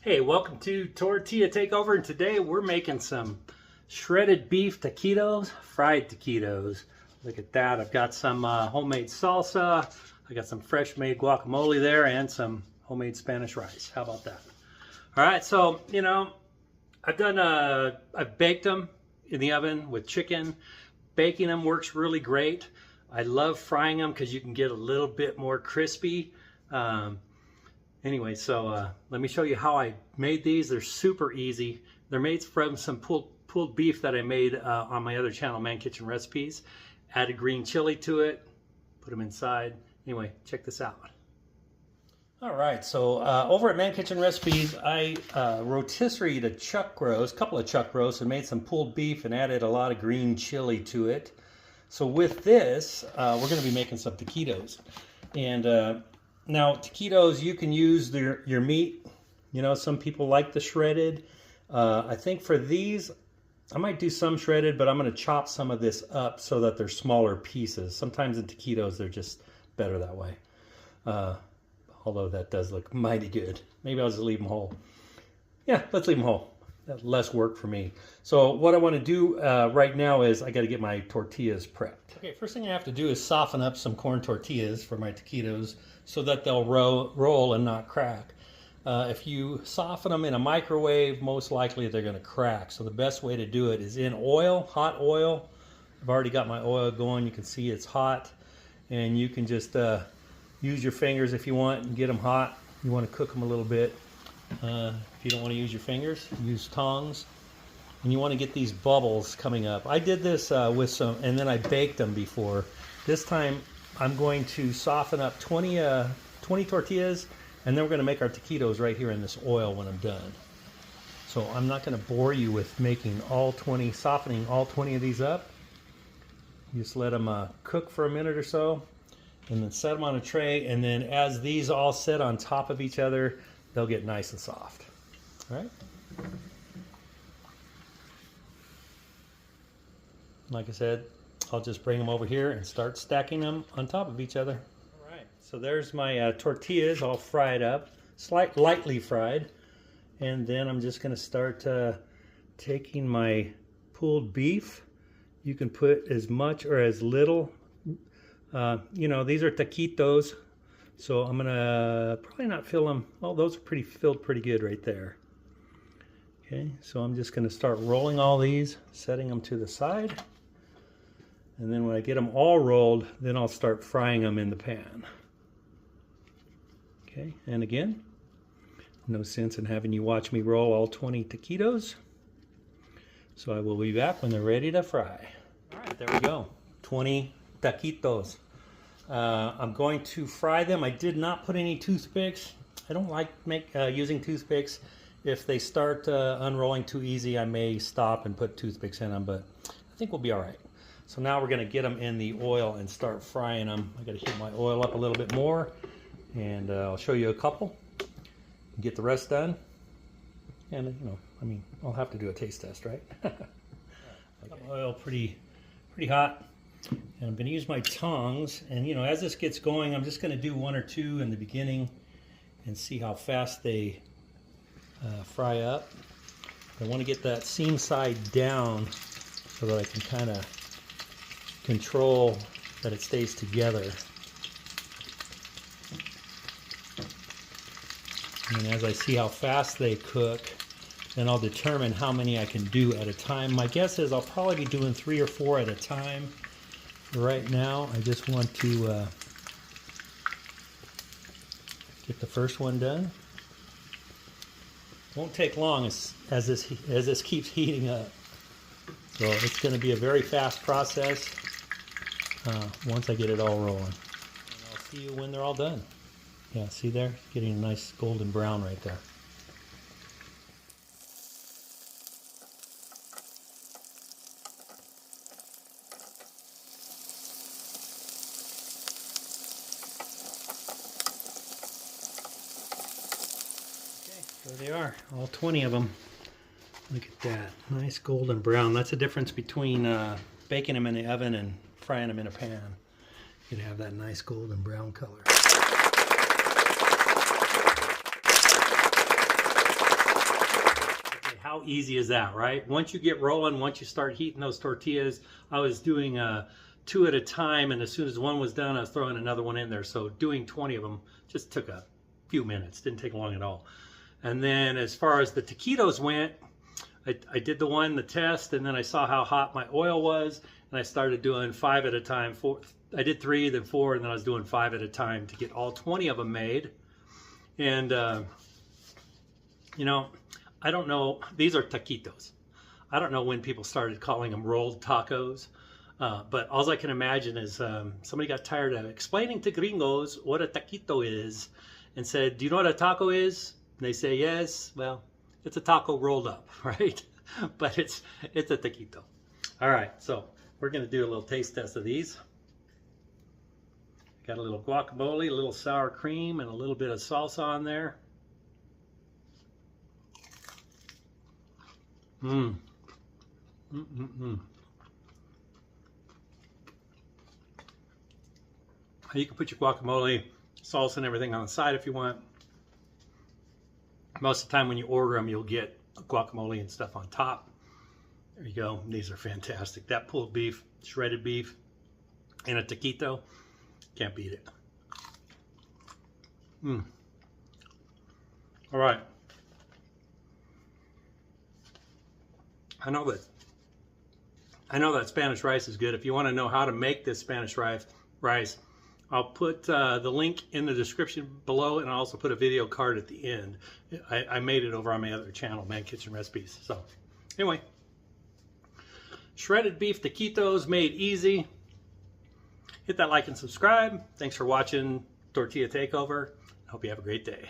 Hey, welcome to Tortilla Takeover, and today we're making some shredded beef taquitos, fried taquitos. Look at that, I've got some homemade salsa, I got some fresh made guacamole there, and some homemade Spanish rice. How about that? All right, so, I've baked them in the oven with chicken. Baking them works really great. I love frying them because you can get a little bit more crispy. Anyway, so let me show you how I made these. They're super easy. They're made from some pulled beef that I made on my other channel, Man Kitchen Recipes. Added green chili to it, put them inside. Anyway, check this out. All right, so over at Man Kitchen Recipes, I rotisseried a chuck roast, a couple of chuck roasts, and made some pulled beef and added a lot of green chili to it. So with this, we're going to be making some taquitos. And now, taquitos, you can use your meat. You know, some people like the shredded. I think for these, I might do some shredded, but I'm going to chop some of this up so that they're smaller pieces. Sometimes in taquitos, they're just better that way. Although that does look mighty good. Maybe I'll just leave them whole. Yeah, let's leave them whole. That's less work for me. So what I want to do right now is I got to get my tortillas prepped. Okay, first thing I have to do is soften up some corn tortillas for my taquitos so that they'll roll and not crack. If you soften them in a microwave, most likely they're going to crack. So the best way to do it is in oil, hot oil. I've already got my oil going. You can see it's hot. And you can just use your fingers if you want and get them hot. You want to cook them a little bit. If you don't want to use your fingers, use tongs. And you want to get these bubbles coming up. I did this with some, and then I baked them before. This time I'm going to soften up 20 tortillas, and then we're going to make our taquitos right here in this oil when I'm done. So I'm not going to bore you with making softening all 20 of these up. You just let them cook for a minute or so, and then set them on a tray, and then as these all sit on top of each other, they'll get nice and soft. All right? Like I said, I'll just bring them over here and start stacking them on top of each other. All right, so there's my tortillas all fried up, lightly fried. And then I'm just going to start taking my pulled beef. You can put as much or as little. These are taquitos. So I'm going to probably not fill them. Oh, those are filled pretty good right there. Okay, so I'm just going to start rolling all these, setting them to the side. And then when I get them all rolled, then I'll start frying them in the pan. Okay, and again, no sense in having you watch me roll all 20 taquitos. So I will be back when they're ready to fry. All right, there we go, 20 taquitos. I'm going to fry them. I did not put any toothpicks. I don't like using toothpicks. If they start unrolling too easy, I may stop and put toothpicks in them, but I think we'll be all right. So now we're going to get them in the oil and start frying them. I got to heat my oil up a little bit more, and I'll show you a couple. Get the rest done, and I'll have to do a taste test, right? Okay. Oil pretty hot, and I'm going to use my tongs. And as this gets going, I'm just going to do one or two in the beginning and see how fast they fry up. I want to get that seam side down so that I can kind of control that it stays together. And as I see how fast they cook, then I'll determine how many I can do at a time. My guess is I'll probably be doing 3 or 4 at a time. For right now, I just want to get the first one done. Won't take long as this keeps heating up. So it's going to be a very fast process once I get it all rolling. And I'll see you when they're all done. Yeah, see there? Getting a nice golden brown right there. Okay, there they are, all 20 of them. Look at that, nice golden brown. That's the difference between baking them in the oven and frying them in a pan. You can have that nice golden brown color. how easy is that, right? Once you get rolling, once you start heating those tortillas, I was doing 2 at a time, and as soon as one was done, I was throwing another one in there. So doing 20 of them just took a few minutes, didn't take long at all. And then as far as the taquitos went, I did the test, and then I saw how hot my oil was, and I started doing 5 at a time. I did 3, then 4, and then I was doing 5 at a time to get all 20 of them made. And you know, I don't know, these are taquitos. I don't know when people started calling them rolled tacos, but all I can imagine is somebody got tired of explaining to gringos what a taquito is and said, do you know what a taco is? And they say, yes. Well, it's a taco rolled up, right? But it's a taquito. All right, so we're gonna do a little taste test of these. Got a little guacamole, a little sour cream, and a little bit of salsa on there. You can put your guacamole, salsa, and everything on the side if you want. Most of the time when you order them, you'll get guacamole and stuff on top. There you go. These are fantastic. That pulled beef, shredded beef, and a taquito. Can't beat it. All right. I know that Spanish rice is good. If you want to know how to make this Spanish rice, I'll put the link in the description below, and I'll also put a video card at the end. I made it over on my other channel, Man Kitchen Recipes. So anyway, shredded beef taquitos made easy. Hit that like and subscribe. Thanks for watching Tortilla Takeover. Hope you have a great day.